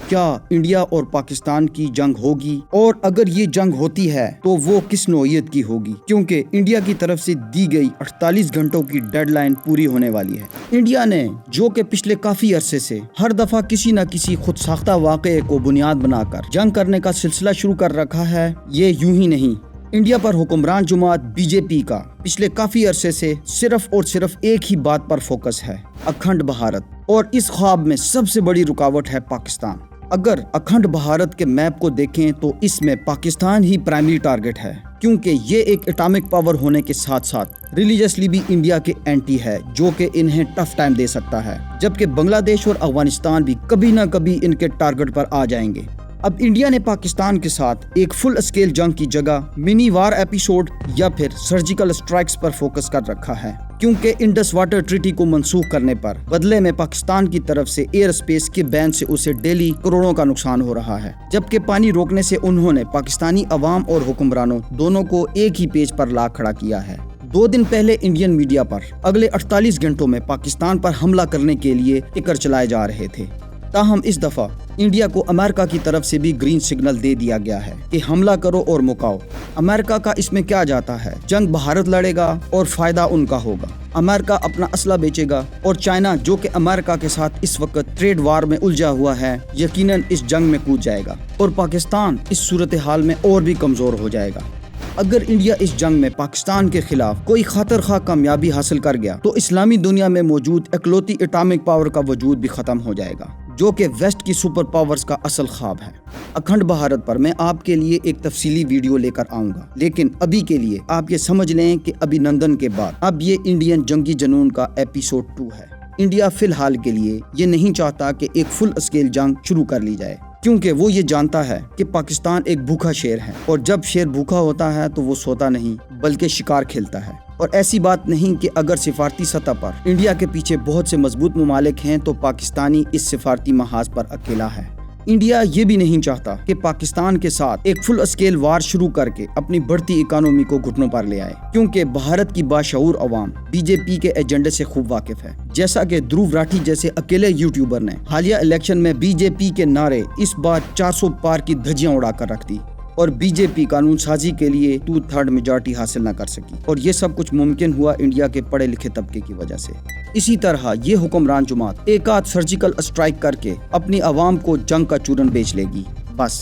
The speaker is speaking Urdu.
کیا انڈیا اور پاکستان کی جنگ ہوگی، اور اگر یہ جنگ ہوتی ہے تو وہ کس نوعیت کی ہوگی، کیونکہ انڈیا کی طرف سے دی گئی 48 گھنٹوں کی ڈیڈ لائن پوری ہونے والی ہے۔ انڈیا نے جو کہ پچھلے کافی عرصے سے ہر دفعہ کسی نہ کسی خود ساختہ واقعے کو بنیاد بنا کر جنگ کرنے کا سلسلہ شروع کر رکھا ہے، یہ یوں ہی نہیں۔ انڈیا پر حکمران جماعت بی جے پی کا پچھلے کافی عرصے سے صرف اور صرف ایک ہی بات پر فوکس ہے، اکھنڈ بھارت، اور اس خواب میں سب سے بڑی رکاوٹ ہے پاکستان۔ اگر اکھنڈ بھارت کے میپ کو دیکھیں تو اس میں پاکستان ہی پرائمری ٹارگٹ ہے، کیونکہ یہ ایک اٹامک پاور ہونے کے ساتھ ساتھ ریلیجسلی بھی انڈیا کے اینٹی ہے، جو کہ انہیں ٹف ٹائم دے سکتا ہے، جبکہ بنگلہ دیش اور افغانستان بھی کبھی نہ کبھی ان کے ٹارگٹ پر آ جائیں گے۔ اب انڈیا نے پاکستان کے ساتھ ایک فل اسکیل جنگ کی جگہ منی وار ایپیسوڈ یا پھر سرجیکل اسٹرائکس پر فوکس کر رکھا ہے، کیونکہ انڈس واٹر ٹریٹی کو منسوخ کرنے پر بدلے میں پاکستان کی طرف سے ایئر اسپیس کے بین سے اسے ڈیلی کروڑوں کا نقصان ہو رہا ہے، جبکہ پانی روکنے سے انہوں نے پاکستانی عوام اور حکمرانوں دونوں کو ایک ہی پیج پر لا کھڑا کیا ہے۔ 2 دن پہلے انڈین میڈیا پر اگلے 48 گھنٹوں میں پاکستان پر حملہ کرنے کے لیے ٹکر چلائے جا رہے تھے، تاہم اس دفعہ انڈیا کو امریکہ کی طرف سے بھی گرین سگنل دے دیا گیا ہے کہ حملہ کرو اور مکاؤ۔ امریکہ کا اس میں کیا جاتا ہے، جنگ بھارت لڑے گا اور فائدہ ان کا ہوگا، امریکہ اپنا اسلحہ بیچے گا، اور چائنا جو کہ امریکہ کے ساتھ اس وقت ٹریڈ وار میں الجھا ہوا ہے یقیناً اس جنگ میں کود جائے گا، اور پاکستان اس صورتحال میں اور بھی کمزور ہو جائے گا۔ اگر انڈیا اس جنگ میں پاکستان کے خلاف کوئی خاطر خواہ کامیابی حاصل کر گیا تو اسلامی دنیا میں موجود اکلوتی اٹامک پاور کا وجود بھی ختم ہو جائے گا، جو کہ ویسٹ کی سپر پاورز کا اصل خواب ہے۔ اکھنڈ بھارت پر میں آپ کے لیے ایک تفصیلی ویڈیو لے کر آؤں گا، لیکن ابھی کے لیے آپ یہ سمجھ لیں کہ ابھی نندن کے بعد اب یہ انڈین جنگی جنون کا ایپیسوڈ 2 ہے۔ انڈیا فی الحال کے لیے یہ نہیں چاہتا کہ ایک فل اسکیل جنگ شروع کر لی جائے، کیونکہ وہ یہ جانتا ہے کہ پاکستان ایک بھوکا شیر ہے، اور جب شیر بھوکا ہوتا ہے تو وہ سوتا نہیں بلکہ شکار کھیلتا ہے۔ اور ایسی بات نہیں کہ اگر سفارتی سطح پر انڈیا کے پیچھے بہت سے مضبوط ممالک ہیں تو پاکستانی اس سفارتی محاذ پر اکیلا ہے۔ انڈیا یہ بھی نہیں چاہتا کہ پاکستان کے ساتھ ایک فل اسکیل وار شروع کر کے اپنی بڑھتی اکانومی کو گھٹنوں پر لے آئے، کیونکہ بھارت کی باشعور عوام بی جے پی کے ایجنڈے سے خوب واقف ہے، جیسا کہ دھرو راٹھی جیسے اکیلے یوٹیوبر نے حالیہ الیکشن میں بی جے پی کے نعرے اس بار 400 پار کی دھجیاں اڑا کر رکھ دی، اور بی جے پی قانون سازی کے لیے 2/3 میجارٹی حاصل نہ کر سکی، اور یہ سب کچھ ممکن ہوا انڈیا کے پڑھے لکھے طبقے کی وجہ سے۔ اسی طرح یہ حکمران جماعت ایک آدھ سرجیکل اسٹرائک کر کے اپنی عوام کو جنگ کا چورن بیچ لے گی، بس۔